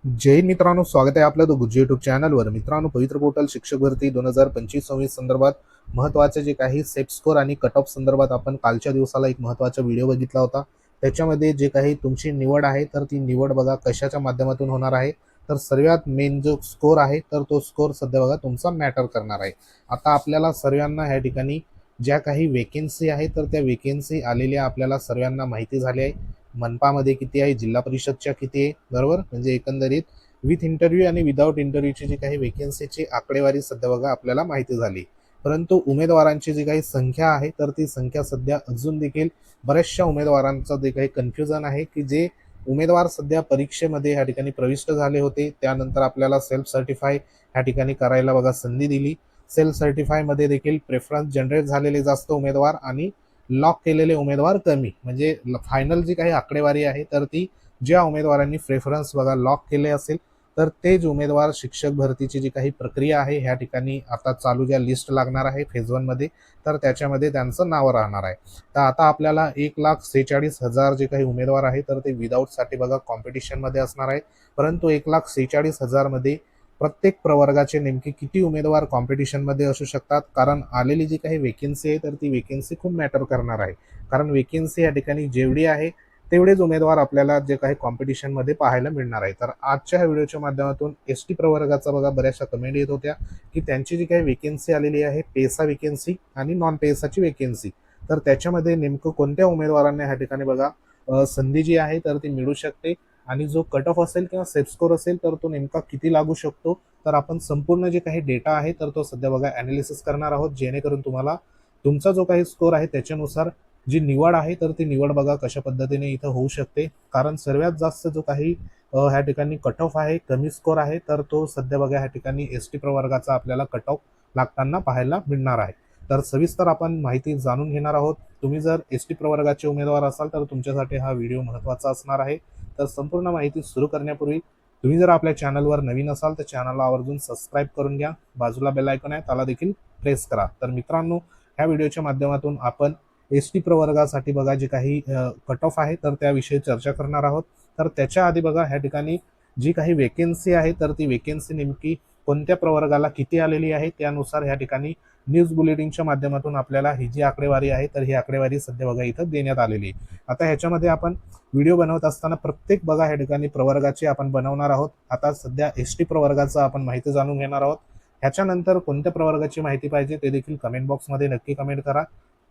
जय हिंद मित्रांनो, स्वागत आहे आपलं गुज्जू युट्यूब चॅनलवर. मित्रांनो, पवित्र पोर्टल शिक्षक भरती 2025-26 संदर्भात महत्त्वाचे जे काही सेट स्कोर आणि कट ऑफ संदर्भात आपण कालच्या दिवसाला एक महत्त्वाचा व्हिडिओ बघितला होता. त्याच्यामध्ये जे काही तुमची निवड आहे तर ती निवड बघा कशाच्या माध्यमातून होणार आहे. तर सर्वात मेन जो स्कोर आहे तर तो स्कोर सध्या बघा तुमचा मॅटर करणार आहे. आता आपल्याला सर्वांना ह्या ठिकाणी ज्या काही वेकेन्सी आहे तर त्या वेकेन्सी आलेल्या आपल्याला सर्वांना माहिती झाली आहे. मनपामध्ये किती आहे, जिल्हा परिषदच्या किती आहे, बरोबर. म्हणजे एकंदरीत विथ इंटरव्ह्यू आणि विदाऊट इंटरव्ह्यूची जी काही वेकेन्सीची आकडेवारी सध्या बघा आपल्याला माहिती झाली. परंतु उमेदवारांची जी काही संख्या आहे तर ती संख्या सध्या अजून देखील बऱ्याचशा उमेदवारांचं जे काही कन्फ्युजन आहे की जे उमेदवार सध्या परीक्षेमध्ये ह्या ठिकाणी प्रविष्ट झाले होते, त्यानंतर आपल्याला सेल्फ सर्टिफाय ह्या ठिकाणी करायला बघा संधी दिली. सेल्फ सर्टिफाय मध्ये देखील प्रेफरन्स जनरेट झालेले जास्त उमेदवार आणि लॉक केलेले उमेदवार कमी. म्हणजे फायनल जी काही आकडेवारी आहे तर ती ज्या उमेदवारांनी प्रेफरन्स बघा लॉक केले असेल तर तेच उमेदवार शिक्षक भरतीची जी काही प्रक्रिया आहे ह्या ठिकाणी आता चालू ज्या लिस्ट लागणार आहे फेज 1 मध्ये तर त्याच्यामध्ये त्यांचं नाव राहणार आहे. तर आता आपल्याला 1,46,000 जे काही उमेदवार आहे तर ते विदाऊटसाठी बघा कॉम्पिटिशनमध्ये असणार आहे. परंतु 1,46,000 मध्ये प्रत्येक प्रवर्गाचे नेमके किती उमेदवार कॉम्पिटिशनमध्ये असू शकतात, कारण आलेली जी काही वेकेन्सी आहे तर ती वेकेन्सी खूप मॅटर करणार आहे. कारण वेकेन्सी या ठिकाणी जेवढी आहे तेवढेच उमेदवार आपल्याला जे काही कॉम्पिटिशनमध्ये पाहायला मिळणार आहे. तर आजच्या ह्या व्हिडिओच्या माध्यमातून एस टी प्रवर्गाचा बघा बऱ्याचशा कमेंट येत होत्या की त्यांची जी काही वेकेन्सी आलेली आहे पेसा वेकेन्सी आणि नॉन पेसाची वेकेन्सी, तर त्याच्यामध्ये नेमकं कोणत्या उमेदवारांना ह्या ठिकाणी बघा संधी जी आहे तर ती मिळू शकते आणि जो कट ऑफ असेल किंवा सेट स्कोर असेल तर तो नेमका किती लागू शकतो. तर आपण संपूर्ण जे काही डेटा आहे तर तो सध्या बघा ॲनालिसिस करणार आहोत, जेणेकरून तुम्हाला तुमचा जो काही स्कोर आहे त्याच्यानुसार जी निवड आहे तर ती निवड बघा कशा पद्धतीने इथं होऊ शकते. कारण सर्वात जास्त जो काही ह्या ठिकाणी कट ऑफ आहे, कमी स्कोर आहे, तर तो सध्या बघा ह्या ठिकाणी एस टी प्रवर्गाचा आपल्याला कट ऑफ लागताना पाहायला मिळणार आहे. तर सविस्तर आपण माहिती जाणून घेणार आहोत. तुम्ही जर एस टी प्रवर्गाचे उमेदवार असाल तर तुमच्यासाठी हा व्हिडिओ महत्त्वाचा असणार आहे. तर संपूर्ण माहिती सुरू करण्यापूर्वी तुम्ही जर आपल्या चॅनलवर नवीन असाल तर चॅनलला आवर्जून सबस्क्राईब करून घ्या. बाजूला बेल आयकॉन आहे त्याला देखील प्रेस करा. तर मित्रांनो, ह्या व्हिडिओच्या माध्यमातून आपण एस टी प्रवर्गासाठी बघा जे काही कट ऑफ आहे तर त्याविषयी चर्चा करणार आहोत. तर त्याच्या आधी बघा ह्या ठिकाणी जी काही वेकेन्सी आहे तर ती वेकेन्सी नेमकी कोणत्या प्रवर्गाला किती आलेली आहे त्यानुसार ह्या ठिकाणी न्यूज बुलेटिनच्या माध्यमातून आपल्याला ही जी आकडेवारी आहे तर ही आकडेवारी सध्या बघा इथं देण्यात आलेली आहे. आता ह्याच्यामध्ये आपण व्हिडिओ बनवत असताना प्रत्येक बघा ह्या ठिकाणी प्रवर्गाची आपण बनवणार आहोत. आता सध्या एस टी प्रवर्गाचं आपण माहिती जाणून घेणार आहोत. ह्याच्यानंतर कोणत्या प्रवर्गाची माहिती पाहिजे ते देखील कमेंट बॉक्समध्ये नक्की कमेंट करा.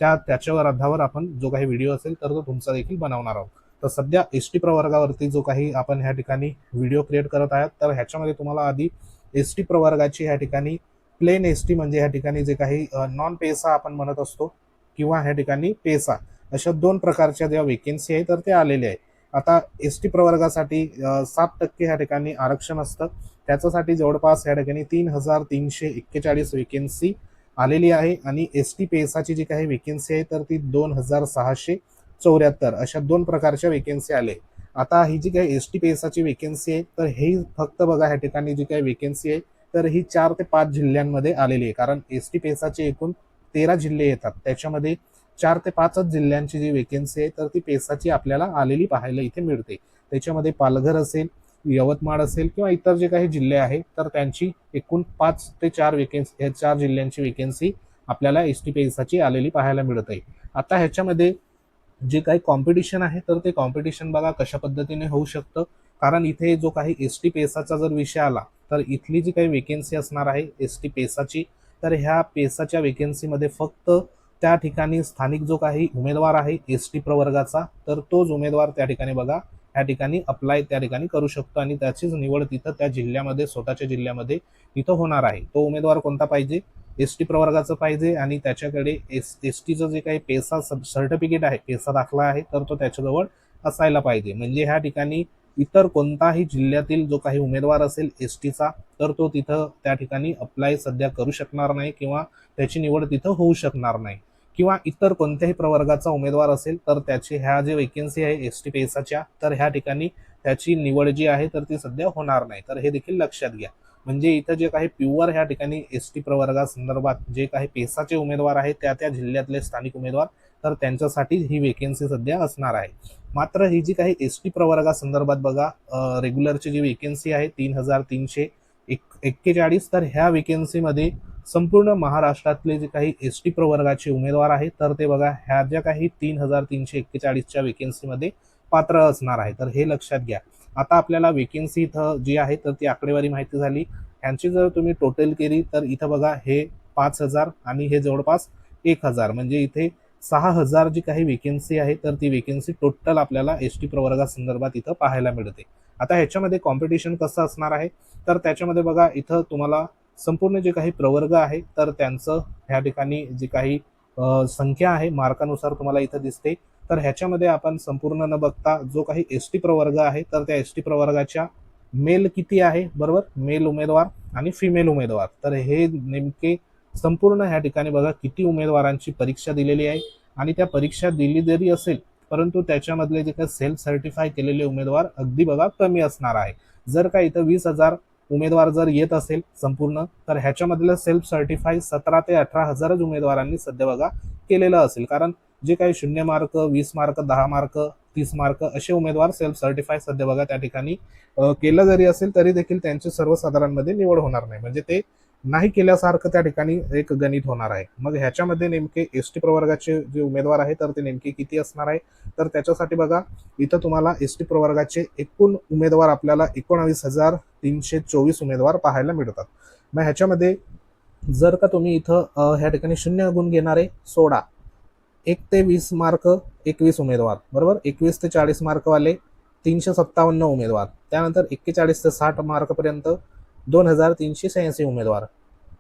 त्याच्यावर आधावर आपण जो काही व्हिडिओ असेल तर तो तुमचा देखील बनवणार आहोत. तर सध्या एस टी प्रवर्गावरती जो काही आपण ह्या ठिकाणी व्हिडिओ क्रिएट करत आहात तर ह्याच्यामध्ये तुम्हाला आधी एस टी प्रवर्गाची ह्या ठिकाणी प्लेन एस टी म्हणजे ह्या ठिकाणी जे काही नॉन पेसा आपण म्हणत असतो किंवा ह्या ठिकाणी पेसा, अशा दोन प्रकारच्या ज्या वेकेन्सी आहे तर ते आलेले आहे. आता एस टी प्रवर्गासाठी 7% ह्या ठिकाणी आरक्षण असतं. त्याच्यासाठी जवळपास ह्या ठिकाणी 3,341 वेकेन्सी आलेली आहे आणि एस टी पेसाची जी काही वेकेन्सी आहे तर ती 2,674 अशा दोन प्रकारच्या वेकेन्सी आले. आता ही जी काही एस टी पेसाची वेकेन्सी आहे तर ही फक्त बघा ह्या ठिकाणी जी काही वेकेन्सी आहे तर ही 4 ते 5 जिल्ह्यांमध्ये आलेली आहे. कारण एस टी पेसाचे एकूण 13 जिल्हे येतात, त्याच्यामध्ये 4 ते 5च जिल्ह्यांची जी वेकेन्सी आहे तर ती पेसाची आपल्याला आलेली पाहायला इथे मिळते. त्याच्यामध्ये पालघर असेल, यवतमाळ असेल किंवा इतर जे काही जिल्हे आहेत तर त्यांची एकूण 5 ते 4 वेकेन्सी, 4 जिल्ह्यांची वेकेन्सी आपल्याला एस टी पेसाची आलेली पाहायला मिळत आहे. आता ह्याच्यामध्ये जे काही कॉम्पिटिशन आहे तर ते कॉम्पिटिशन बघा कशा पद्धतीने होऊ शकतं. कारण इथे जो काही एस टी पेसाचा जर विषय आला तर इथली जी काही वेकेन्सी असणार आहे एस टी पेसाची, तर ह्या पेसाच्या वेकेन्सीमध्ये फक्त त्या ठिकाणी स्थानिक जो काही उमेदवार आहे एस टी प्रवर्गाचा तर तोच उमेदवार त्या ठिकाणी बघा त्या ठिकाणी अप्लाय त्या ठिकाणी करू शकतो आणि त्याचीच निवड तिथं त्या जिल्ह्यामध्ये स्वतःच्या जिल्ह्यामध्ये तिथं होणार आहे. तो उमेदवार कोणता पाहिजे, एस टी प्रवर्गाचं पाहिजे आणि त्याच्याकडे एस टीचं जे काही पेसा सर्टिफिकेट आहे, पेसा दाखला आहे तर तो त्याच्याजवळ असायला पाहिजे. म्हणजे ह्या ठिकाणी इतर कोणताही जिल्ह्यातील जो काही उमेदवार असेल एस टीचा तर तो तिथं त्या ठिकाणी अप्लाय सध्या करू शकणार नाही किंवा त्याची निवड तिथं होऊ शकणार नाही. किंवा इतर कोणत्याही प्रवर्गाचा उमेदवार असेल तर त्याची ह्या जे वेकेन्सी आहे एस टी पेसाच्या तर ह्या ठिकाणी त्याची निवड जी आहे तर ती सध्या होणार नाही. तर हे देखील लक्षात घ्या. म्हणजे इथं जे काही प्युअर ह्या ठिकाणी एस टी प्रवर्गासंदर्भात जे काही पेसाचे उमेदवार आहेत त्या त्या जिल्ह्यातले स्थानिक उमेदवार तर त्यांच्यासाठी ही वेकेन्सी सध्या असणार आहे. मात्र ही जी काही एस टी प्रवर्गासंदर्भात बघा रेग्युलरची जी वेकेन्सी आहे 3,341, तर ह्या वेकेन्सीमध्ये संपूर्ण महाराष्ट्रातले जे काही एस टी प्रवर्गाचे उमेदवार आहेत तर ते बघा ह्या ज्या काही 3,341च्या वेकेन्सीमध्ये पात्र असणार आहे. तर हे लक्षात घ्या. आता आपल्याला वेकेन्सी इथं जी आहे तर ती आकडेवारी माहिती झाली. ह्यांची जर तुम्ही टोटल केली तर इथं बघा हे 5,000 आणि हे जवळपास 1,000, म्हणजे इथे 6,000 जी काही वेकेन्सी आहे तर ती वेकेन्सी टोटल आपल्याला एस टी प्रवर्गासंदर्भात इथं पाहायला मिळते. आता ह्याच्यामध्ये कॉम्पिटिशन कसं असणार आहे तर त्याच्यामध्ये बघा इथं तुम्हाला संपूर्ण जे काही प्रवर्ग आहे तर त्यांचं ह्या ठिकाणी जी काही संख्या आहे मार्कानुसार तुम्हाला इथं दिसते. तर ह्याच्यामध्ये आपण संपूर्ण न बघता जो काही एस टी प्रवर्ग आहे तर त्या एस टी प्रवर्गाच्या मेल किती आहे, बरोबर, मेल उमेदवार आणि फिमेल उमेदवार, तर हे नेमके संपूर्ण ह्या ठिकाणी बघा किती उमेदवारांची परीक्षा दिलेली आहे आणि त्या परीक्षा दिली जरी असेल परंतु त्याच्यामधले जे काही सेल्फ सर्टिफाय केलेले उमेदवार अगदी बघा कमी असणार आहे. जर का इथं 20,000 उमेदवार जर येत असेल संपूर्ण तर ह्याच्यामधलं सेल्फ सर्टिफाय 17 ते 18,000च उमेदवारांनी सध्या बघा केलेलं असेल. कारण जे काही 0 मार्क, 20 मार्क, 10 मार्क, 30 मार्क असे उमेदवार सेल्फ सर्टिफाय सध्या बघा त्या ठिकाणी केलं जरी असेल तरी देखील त्यांची सर्वसाधारणमध्ये निवड होणार नाही, म्हणजे ते नाही केल्यासारखं त्या ठिकाणी एक गणित होणार आहे. मग ह्याच्यामध्ये नेमके एस टी प्रवर्गाचे जे उमेदवार आहे तर ते नेमके किती असणार आहे तर त्याच्यासाठी बघा इथं तुम्हाला एस टी प्रवर्गाचे एकूण उमेदवार आपल्याला 19,324 उमेदवार पाहायला मिळतात. मग ह्याच्यामध्ये जर का तुम्ही इथं ह्या ठिकाणी 0 गुण घेणारे सोडा, 1 ते 20 मार्क 21 उमेदवार, बरोबर, 21 ते 40 मार्कवाले 357 उमेदवार, त्यानंतर 41 ते 60 मार्कपर्यंत 2,386 उमेदवार,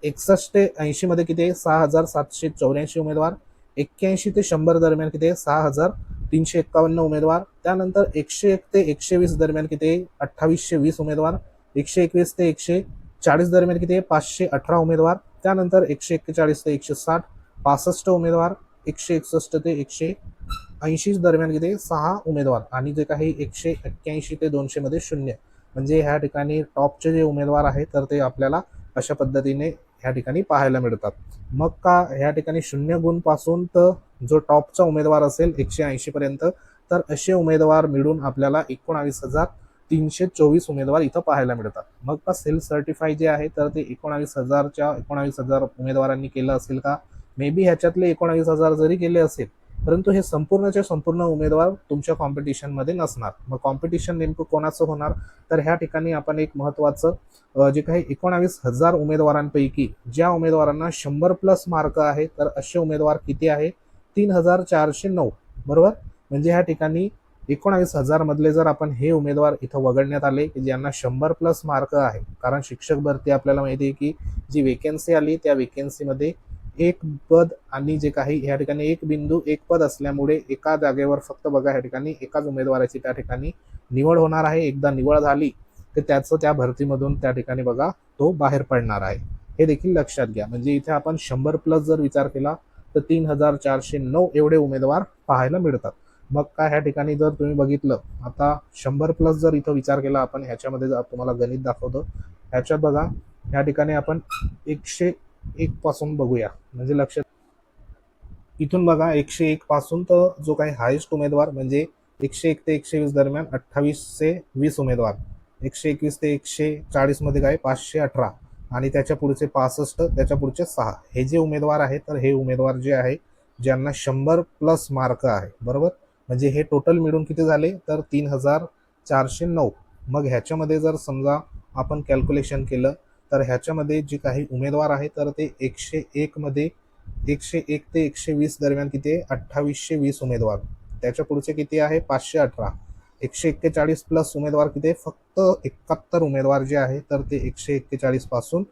61 ते 80 मध्ये किती आहे 6,784 उमेदवार, 81 ते 100 दरम्यान किती आहे 6,351 उमेदवार, त्यानंतर 101 ते 120 दरम्यान किती आहे 2,820 उमेदवार, 121 ते 140 दरम्यान किती आहे 518 उमेदवार, त्यानंतर 141 ते 160 65 उमेदवार, 161 ते 180 दरम्यान किती 6 उमेदवार आणि जे काही 181 ते 200 मध्ये 0, म्हणजे ह्या ठिकाणी टॉपचे जे उमेदवार आहेत तर ते आपल्याला अशा पद्धतीने ह्या ठिकाणी पाहायला मिळतात. मग का ह्या ठिकाणी 0 गुण पासून तर जो टॉपचा उमेदवार असेल 180 पर्यंत तर असे उमेदवार मिळून आपल्याला 19,324 उमेदवार इथं पाहायला मिळतात. मग का सेल्फ सर्टिफाय जे आहे तर ते 19,000 उमेदवारांनी केलं असेल का, मे बी ह्याच्यातले 19,000 जरी केले असेल परंतु हे संपूर्णचे संपूर्ण उमेदवार तुमच्या कॉम्पिटिशनमध्ये नसणार. मग कॉम्पिटिशन नेमकं कोणाचं होणार तर ह्या ठिकाणी आपण एक महत्त्वाचं जे काही 19,000 उमेदवारांपैकी ज्या उमेदवारांना 100+ मार्क आहे तर असे उमेदवार किती आहे 3,409, बरोबर, म्हणजे ह्या ठिकाणी 19,000 मधले जर आपण हे उमेदवार इथं वगळण्यात आले की ज्यांना 100+ मार्क आहे, कारण शिक्षक भरती आपल्याला माहिती आहे की जी वेकेन्सी आली त्या वेकेन्सीमध्ये एक पद आणि जे काही ह्या ठिकाणी एक बिंदू एक पद असल्यामुळे एका जागेवर फक्त बघा ह्या ठिकाणी एकाच उमेदवाराची त्या ठिकाणी निवड होणार आहे. एकदा निवड झाली तर त्याचं त्या भरतीमधून त्या ठिकाणी बघा तो बाहेर पडणार आहे, हे देखील लक्षात घ्या. म्हणजे इथे आपण 100+ जर विचार केला तर 3,409 एवढे उमेदवार पाहायला मिळतात. मग काय ह्या ठिकाणी जर तुम्ही बघितलं आता 100+ जर इथं विचार केला आपण ह्याच्यामध्ये जर तुम्हाला गणित दाखवतो ह्याच्यात बघा ह्या ठिकाणी आपण 101 पासून बघूया, म्हणजे लक्षात इथून बघा 101 पासून तर जो काही हायेस्ट उमेदवार म्हणजे 101 ते 120 दरम्यान 28 ते 20 उमेदवार, 121 ते 140 मध्ये काय 518 आणि त्याच्या पुढचे 65, त्याच्या पुढचे 6, हे जे उमेदवार आहे तर हे उमेदवार जे आहे ज्यांना 100+ मार्क आहे, बरोबर, म्हणजे हे टोटल मिळून किती झाले तर 3,409. मग ह्याच्यामध्ये जर समजा आपण कॅल्क्युलेशन केलं तर ह्याच्यामध्ये जे काही उमेदवार आहे तर ते 101 मध्ये 101 ते 120 दरम्यान किती आहे 2,820 उमेदवार, त्याच्या पुढचे किती आहे 518, 141+ उमेदवार किती आहे फक्त 71 उमेदवार जे आहे तर ते 141 पासून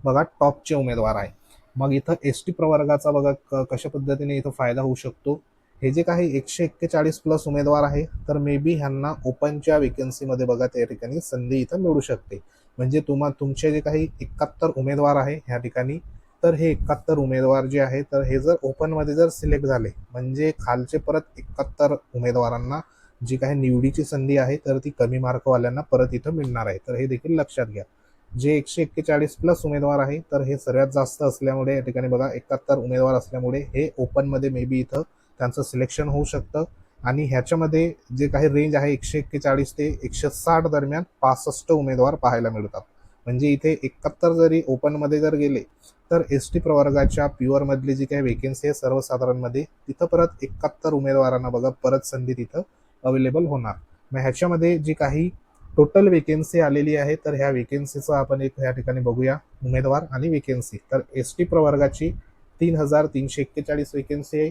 बघा टॉपचे उमेदवार आहे. मग इथं एस टी प्रवर्गाचा बघा कशा पद्धतीने इथं फायदा होऊ शकतो. हे जे काही 141+ उमेदवार आहे तर मे बी ह्यांना ओपनच्या वेकेन्सीमध्ये बघा त्या ठिकाणी संधी इथं मिळू शकते. म्हणजे तुमचे जे काही 71 उमेदवार आहे ह्या ठिकाणी तर हे 71 उमेदवार जे आहे तर हे जर ओपनमध्ये जर सिलेक्ट झाले म्हणजे खालचे परत 71 उमेदवारांना जी काही निवडीची संधी आहे तर ती कमी मार्कवाल्यांना परत इथं मिळणार आहे. तर हे देखील लक्षात घ्या. जे 141+ उमेदवार आहे तर हे सर्वात जास्त असल्यामुळे या ठिकाणी बघा 71 उमेदवार असल्यामुळे हे ओपनमध्ये मे बी इथं त्यांचं सिलेक्शन होऊ शकतं. आणि ह्याच्यामध्ये जे काही रेंज आहे 141 ते 160 दरम्यान 65 उमेदवार पाहायला मिळतात. म्हणजे इथे 71 जरी ओपनमध्ये जर गेले तर एस टी प्रवर्गाच्या प्युअरमधली जी काही वेकेन्सी आहे सर्वसाधारणमध्ये तिथं परत 71 उमेदवारांना बघा परत संधी तिथं अवेलेबल होणार. मग ह्याच्यामध्ये जी काही टोटल वेकेन्सी आलेली आहे तर ह्या वेकेन्सीचं आपण एक ह्या ठिकाणी बघूया उमेदवार आणि वेकेन्सी. तर एस टी प्रवर्गाची 3,341 वेकेन्सी आहे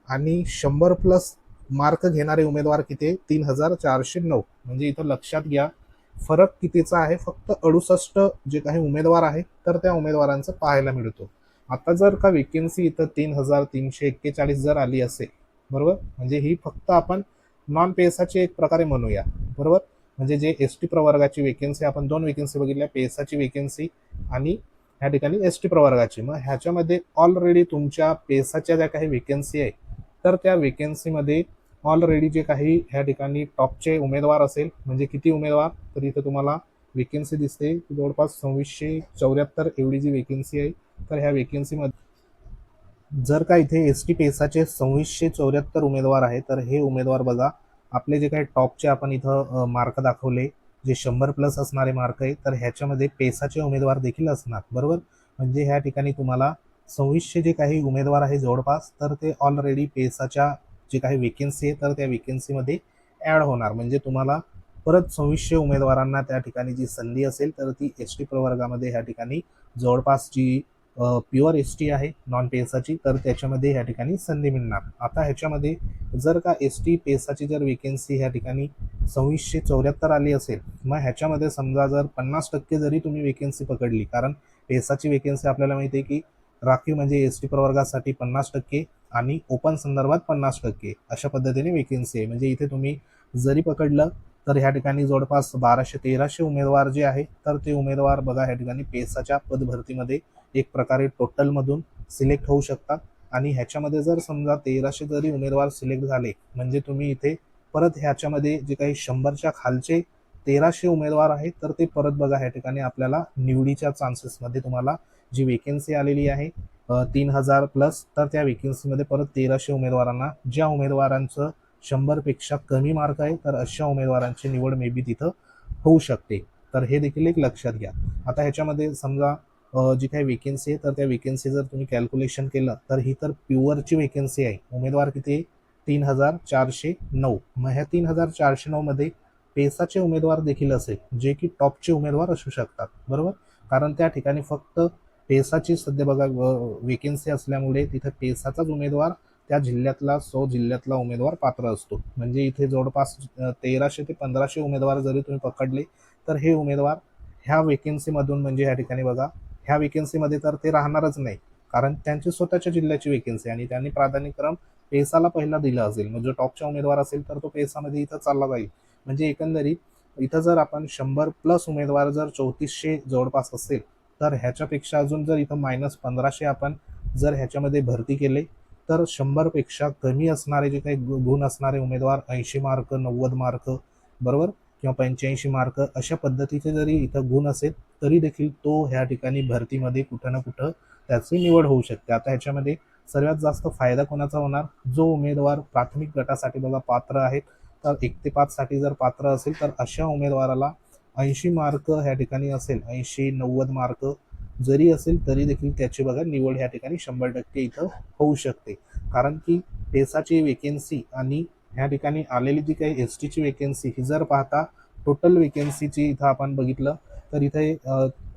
आणि 100 प्लस मार्क घेणारे उमेदवार किती आहे 3,409. म्हणजे इथं लक्षात घ्या फरक कितीचा आहे, फक्त 68 जे काही उमेदवार आहे तर त्या उमेदवारांचं पाहायला मिळतो. आता जर का वेकेन्सी इथं 3,341 जर आली असेल बरोबर, म्हणजे ही फक्त आपण नॉन पेसाची एक प्रकारे म्हणूया बरोबर. म्हणजे जे एस टी प्रवर्गाची वेकेन्सी आपण दोन वेकेन्सी बघितल्या, पेसाची वेकेन्सी आणि ह्या ठिकाणी एस टी प्रवर्गाची. मग ह्याच्यामध्ये ऑलरेडी तुमच्या पेसाच्या ज्या काही वेकेन्सी आहे तर त्या वेकेन्सीमध्ये ऑलरेडी जे काही ह्या ठिकाणी टॉपचे उमेदवार असेल म्हणजे किती उमेदवार, तर इथं तुम्हाला वेकेन्सी दिसते जवळपास 2674 एवढी जी वेकेन्सी आहे. तर ह्या वेकेन्सीमध्ये जर का इथे एस टी पेसाचे 2674 उमेदवार आहे तर हे उमेदवार बघा आपले जे काही टॉपचे आपण इथं मार्क दाखवले जे 100 प्लस असणारे मार्क आहे तर ह्याच्यामध्ये पेसाचे उमेदवार देखील असणार बरोबर. म्हणजे ह्या ठिकाणी तुम्हाला 2600 जे काही उमेदवार आहे जवळपास तर ते ऑलरेडी पेसाच्या जे काही वेकेन्सी आहे तर त्या वेकेन्सीमध्ये ॲड होणार. म्हणजे तुम्हाला परत 2600 उमेदवारांना त्या ठिकाणी जी संधी असेल तर ती एस टी प्रवर्गामध्ये ह्या ठिकाणी जवळपास जी प्युअर एस टी आहे नॉन पेसाची तर त्याच्यामध्ये ह्या ठिकाणी संधी मिळणार. आता ह्याच्यामध्ये जर का एस टी पेसाची जर वेकेन्सी ह्या ठिकाणी 2674 आली असेल मग ह्याच्यामध्ये समजा जर 50% जरी तुम्ही वेकेन्सी पकडली, कारण पेसाची वेकेन्सी आपल्याला माहिती आहे की राखीव म्हणजे एस टी प्रवर्गासाठी 50% आणि ओपन संदर्भात 50% अशा पद्धतीने वेकेन्सी आहे. म्हणजे इथे तुम्ही जरी पकडलं तर ह्या ठिकाणी जवळपास 1200-1300 उमेदवार जे आहे तर ते उमेदवार बघा ह्या ठिकाणी पेसाच्या पदभरतीमध्ये एक प्रकारे टोटलमधून सिलेक्ट होऊ शकतात. आणि ह्याच्यामध्ये जर समजा 1300 जरी उमेदवार सिलेक्ट झाले म्हणजे तुम्ही इथे परत ह्याच्यामध्ये जे काही 100च्या खालचे 1300 उमेदवार आहेत तर ते परत बघा ह्या ठिकाणी आपल्याला निवडीच्या चान्सेसमध्ये तुम्हाला जी वेकेन्सी आलेली आहे 3000 प्लस तर त्या वेकेन्सीमध्ये परत 1300 उमेदवारांना ज्या उमेदवारांचं 100पेक्षा कमी मार्क आहे तर अशा उमेदवारांची निवड मे बी तिथं होऊ शकते. तर हे देखील एक लक्षात घ्या. आता ह्याच्यामध्ये समजा जी काही वेकेन्सी आहे तर त्या वेकेन्सी जर तुम्ही कॅल्क्युलेशन केलं तर ही तर प्युअरची वेकेन्सी आहे. उमेदवार किती आहे 3,409. मग ह्या 3,409 मध्ये पेसाचे उमेदवार देखील असेल जे की टॉपचे उमेदवार असू शकतात बरोबर. कारण त्या ठिकाणी फक्त पेसाची सध्या बघा वेकेन्सी असल्यामुळे तिथे पेसाचाच उमेदवार त्या जिल्ह्यातला जिल्ह्यातला उमेदवार पात्र असतो. म्हणजे इथे जवळपास 1300 ते 1500 उमेदवार जरी तुम्ही पकडले तर हे उमेदवार ह्या वेकेन्सीमधून म्हणजे ह्या ठिकाणी बघा ह्या वेकेन्सीमध्ये तर ते राहणारच नाही, कारण त्यांची स्वतःच्या जिल्ह्याची वेकेन्सी आणि त्यांनी प्राधान्यक्रम पेसाला पहिला दिला असेल. मग जो टॉपचा उमेदवार असेल तर तो पेसामध्ये इथं चालला जाईल. म्हणजे एकंदरीत इथं जर आपण 100 प्लस उमेदवार जर 3400 जवळपास असेल तर ह्याच्यापेक्षा अजून जर इथं -1500 आपण जर ह्याच्यामध्ये भरती केले तर 100पेक्षा कमी असणारे जे काही गुण असणारे उमेदवार 80 मार्क 90 मार्क बरोबर किंवा 85 मार्क अशा पद्धतीचे जरी इथं गुण असेल तरी देखील तो ह्या ठिकाणी भरतीमध्ये कुठं ना कुठं त्याची निवड होऊ शकते. आता ह्याच्यामध्ये सर्वात जास्त फायदा कोणाचा होणार, जो उमेदवार प्राथमिक गटासाठी बघा पात्र आहेत तर 1 ते 5 साठी जर पात्र असेल तर अशा उमेदवाराला 80 मार्क ह्या ठिकाणी असेल 80-90 मार्क जरी असेल तरी देखील त्याची बघा निवड ह्या ठिकाणी 100% इथं होऊ शकते. कारण की पेसाची वेकेन्सी आणि ह्या ठिकाणी आलेली जी काही एस टीची वेकेन्सी ही जर पाहता टोटल वेकेन्सीची इथं आपण बघितलं तर इथे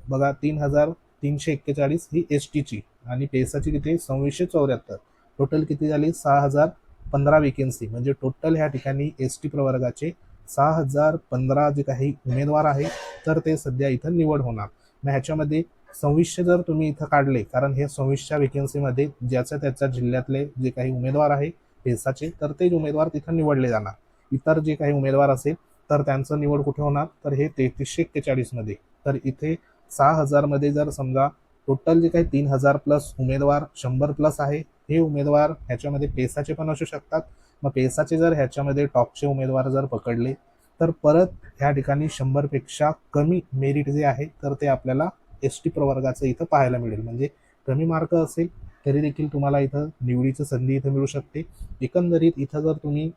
बघा 3,341 ही एस टीची आणि पेसाची किती 2674. टोटल किती झाली 6,015 वेकेन्सी. म्हणजे टोटल ह्या ठिकाणी एस टी प्रवर्गाचे 6,015 जे काही उमेदवार आहे तर ते सध्या इथं निवड होणार. मग ह्याच्यामध्ये 2600 जर तुम्ही इथं काढले, कारण हे 2600 वेकेन्सीमध्ये ज्याच्या त्याच्या जिल्ह्यातले जे काही उमेदवार आहे पेसाचे तर ते उमेदवार तिथं निवडले जाणार. इतर जे काही उमेदवार असेल तर त्यांचं निवड कुठे होणार तर हे 3341 मध्ये. तर इथे 6,000 मध्ये जर समजा टोटल जे काही 3,000 प्लस उमेदवार 100 प्लस आहे हे उमेदवार ह्याच्यामध्ये पेसाचे पण असू शकतात. मग पेसाचे जर ह्याच्यामध्ये टॉपचे उमेदवार जर पकडले तर परत ह्या ठिकाणी 100पेक्षा कमी मेरिट जे आहे तर ते आपल्याला एस टी प्रवर्गाचं इथं पाहायला मिळेल. म्हणजे कमी मार्क असेल तरी देखील तुम्हाला इथं निवडीची संधी इथं मिळू शकते. एकंदरीत इथं जर तुम्ही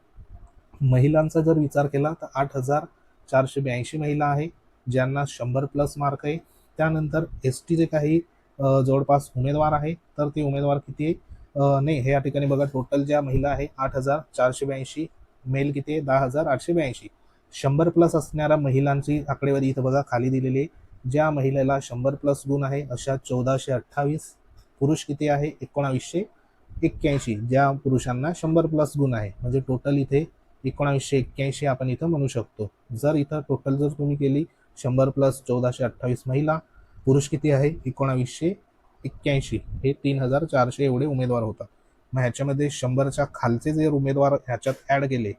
महिलांचा जर विचार केला तर 8,482 महिला आहे ज्यांना 100+ मार्क आहे. त्यानंतर एस टी जे काही जवळपास उमेदवार आहे तर ते उमेदवार किती आहे, नाही हे या ठिकाणी बघा टोटल ज्या महिला आहे 8,482, मेल किती आहे 10,882. 100+ असणाऱ्या महिलांची आकडेवारी इथं बघा खाली दिलेली आहे. ज्या महिलेला 100+ गुण आहे अशा 1428. पुरुष किती आहे 1981, ज्या पुरुषांना 100+ गुण आहे. म्हणजे टोटल इथे 1981 आपण इथं म्हणू शकतो. जर इथं टोटल जर तुम्ही केली 100+ 1428 महिला, पुरुष किती आहे 1981, हे 3,400 एवढे उमेदवार होतात. मग ह्याच्यामध्ये 100च्या खालचे जे उमेदवार ह्याच्यात ऍड केले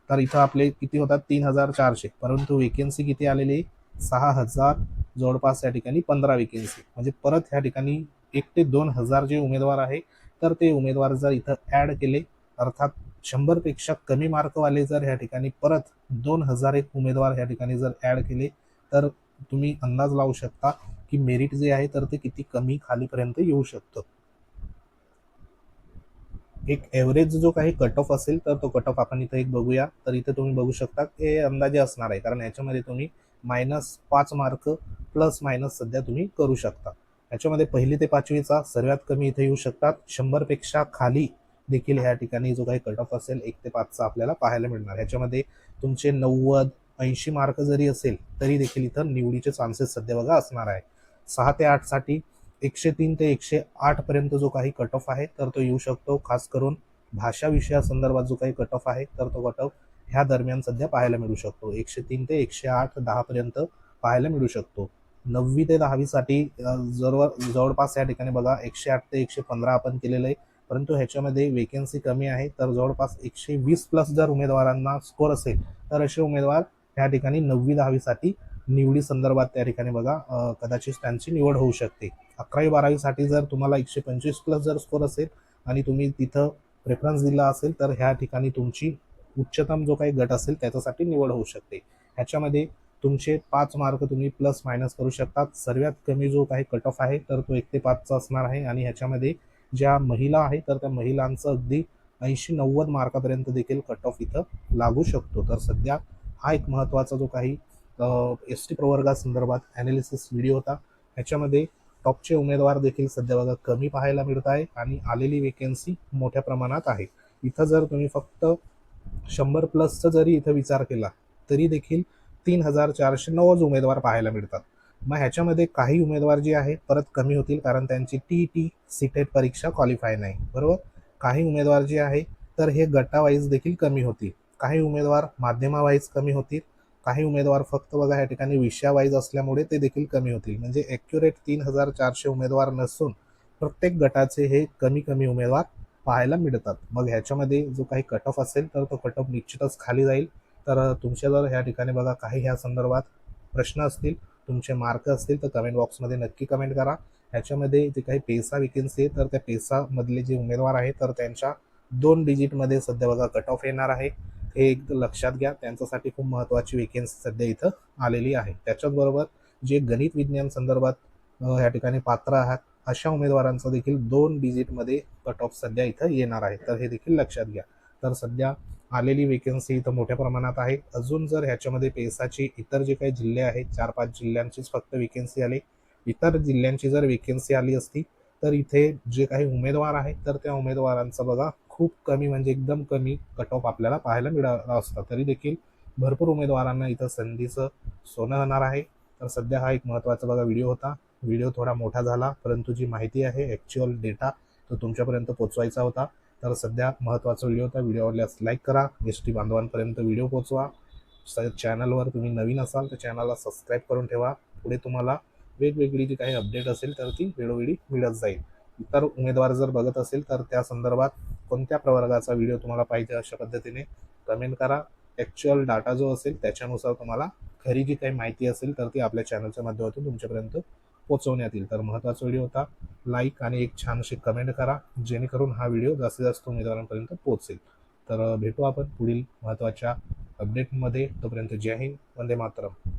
तर इथं आपले किती होतात 3,400, परंतु वेकेन्सी किती आलेली 6,000, जवळपास या ठिकाणी 15 वेकेन्सी. म्हणजे परत ह्या ठिकाणी 1 ते 2,000 जे उमेदवार आहे तर ते उमेदवार जर इथं ऍड केले, अर्थात 100पेक्षा कमी मार्कवाले जर ह्या ठिकाणी परत 2,000 एक उमेदवार ह्या ठिकाणी जर ऍड केले तर तुम्ही अंदाज लावू शकता की मेरिट जे आहे तर ते किती कमी खालीपर्यंत येऊ शकतं. एक ॲव्हरेज जो काही कट ऑफ असेल तर तो कट ऑफ आपण इथं एक बघूया. तर इथे तुम्ही बघू शकता हे अंदाजे असणार आहे, कारण याच्यामध्ये तुम्ही -5 मार्क प्लस मायनस सध्या तुम्ही करू शकता. याच्यामध्ये 1ली ते 5वीचा सर्वात कमी इथे येऊ शकतात. 100पेक्षा खाली देखील ह्या ठिकाणी जो काही कट ऑफ असेल 1 ते 5चा आपल्याला पाहायला मिळणार. ह्याच्यामध्ये तुमचे 90-80 मार्क जरी असेल तरी देखील इथं निवडीचे चान्सेस सध्या बघा असणार आहे. 6 ते 8 साठी 103 ते 108 पर्यंत जो काही कट ऑफ आहे तर तो येऊ शकतो. खास करून भाषा विषयासंदर्भात जो काही कट ऑफ आहे तर तो कट ऑफ ह्या दरम्यान सध्या पाहायला मिळू शकतो. 103 ते 108 10 पर्यंत पाहायला मिळू शकतो. 9वी ते 10वी साठी जवळपास या ठिकाणी बघा 108 ते 115 आपण केलेलं आहे, परंतु ह्याच्यामध्ये वेकेन्सी कमी आहे. तर जवळपास 120+ जर उमेदवारांना स्कोर असेल तर असे उमेदवार ह्या ठिकाणी 9वी 10वी साठी निवडी संदर्भात त्या ठिकाणी बघा कदाचित त्यांची निवड होऊ शकते. 11वी 12वी साठी जर तुम्हाला 125+ जर स्कोर असेल आणि तुम्ही तिथं प्रेफरन्स दिला असेल तर ह्या ठिकाणी तुमची उच्चतम जो काही गट असेल त्याच्यासाठी निवड होऊ शकते. ह्याच्यामध्ये तुमचे 5 मार्क तुम्ही प्लस मायनस करू शकतात. सर्वात कमी जो काही कट ऑफ आहे तर तो 1 ते 5चा असणार आहे आणि ह्याच्यामध्ये ज्या महिला आहे तर त्या महिलांचं अगदी 80-90 मार्कापर्यंत देखील कट ऑफ इथं लागू शकतो. तर सध्या हा एक महत्त्वाचा जो काही एस टी प्रवर्गासंदर्भात ॲनालिसिस व्हिडिओ होता. ह्याच्यामध्ये टॉपचे उमेदवार देखील सध्या बघा कमी पाहायला मिळत आहे आणि आलेली वेकेन्सी मोठ्या प्रमाणात आहे. इथं जर तुम्ही फक्त 100+चा जरी इथं विचार केला तरी देखील 3,490 उमेदवार पाहायला मिळतात. मग ह्याच्यामध्ये काही उमेदवार जे आहे परत कमी होतील, कारण त्यांची TET सीटेट परीक्षा क्वालिफाय नाही, बरोबर. काही उमेदवार जे आहे तर हे गटावाईज देखील कमी होतील. काही उमेदवार माध्यमावाईज कमी होतील. काही उमेदवार फक्त बघा या ठिकाणी विषयावाईज असल्यामुळे ते देखील कमी होतील. म्हणजे ॲक्युरेट 3,400 उमेदवार नसून प्रत्येक गटाचे हे कमी कमी उमेदवार पाहायला मिळतात. मग ह्याच्यामध्ये जो काही कट ऑफ असेल तर तो कट ऑफ निश्चितच खाली जाईल. तर तुमच्या जर ह्या ठिकाणी बघा काही ह्या संदर्भात प्रश्न असतील, तुमचे मार्क असतील तर कमेंट बॉक्समध्ये नक्की कमेंट करा. ह्याच्यामध्ये जे काही पेसा वेकेन्सी आहे तर त्या पेसामधले जे उमेदवार आहेत तर त्यांच्या 2 डिजिटमध्ये सध्या बघा कट ऑफ येणार आहे. हे एक लक्षात घ्या. त्यांच्यासाठी खूप महत्त्वाची वेकेन्सी सध्या इथं आलेली आहे. त्याच्याचबरोबर जे गणित विज्ञान संदर्भात ह्या ठिकाणी पात्र आहात अशा उमेदवारांचा देखील 2 डिजिटमध्ये कट ऑफ सध्या इथं येणार आहे. तर हे देखील लक्षात घ्या. तर सध्या आलेली वेकेन्सी इथं मोठ्या प्रमाणात आहे. अजून जर ह्याच्यामध्ये पेसाची इतर जे काही जिल्हे आहेत 4-5 जिल्ह्यांचीच फक्त वेकेन्सी आली, इतर जिल्ह्यांची जर वेकेन्सी आली असती तर इथे जे काही उमेदवार आहेत तर त्या उमेदवारांचा बघा खूप कमी म्हणजे एकदम कमी कट ऑफ आपल्याला पाहायला मिळाला असता. तरी देखील भरपूर उमेदवारांना इथं संधीचं सोनं होणार आहे. तर सध्या हा एक महत्त्वाचा बघा व्हिडिओ होता. व्हिडिओ थोडा मोठा झाला, परंतु जी माहिती आहे ॲक्च्युअल डेटा तो तुमच्यापर्यंत पोचवायचा होता. तर सध्या महत्त्वाचा व्हिडिओ होता. व्हिडिओ आवडल्यास लाईक करा, एस टी बांधवांपर्यंत व्हिडिओ पोचवा. चॅनलवर तुम्ही नवीन असाल तर चॅनलला सबस्क्राईब करून ठेवा. पुढे तुम्हाला वेगवेगळी जी काही अपडेट असेल तर ती वेळोवेळी मिळत जाईल. इतर उमेदवार जर बघत असेल तर त्या संदर्भात कोणत्या प्रवर्गाचा व्हिडिओ तुम्हाला पाहिजे अशा पद्धतीने कमेंट करा. ॲक्च्युअल डाटा जो असेल त्याच्यानुसार तुम्हाला खरी जी काही माहिती असेल तर ती आपल्या चॅनलच्या माध्यमातून तुमच्यापर्यंत पोहोचवण्यात येईल. तर महत्त्वाचा व्हिडिओ होता. लाईक आणि एक छानशी कमेंट करा जेणेकरून हा व्हिडिओ जास्तीत जास्त उमेदवारांपर्यंत पोहोचेल. तर भेटू आपण पुढील महत्त्वाच्या अपडेटमध्ये. तोपर्यंत जय हिंद, वंदे मातरम.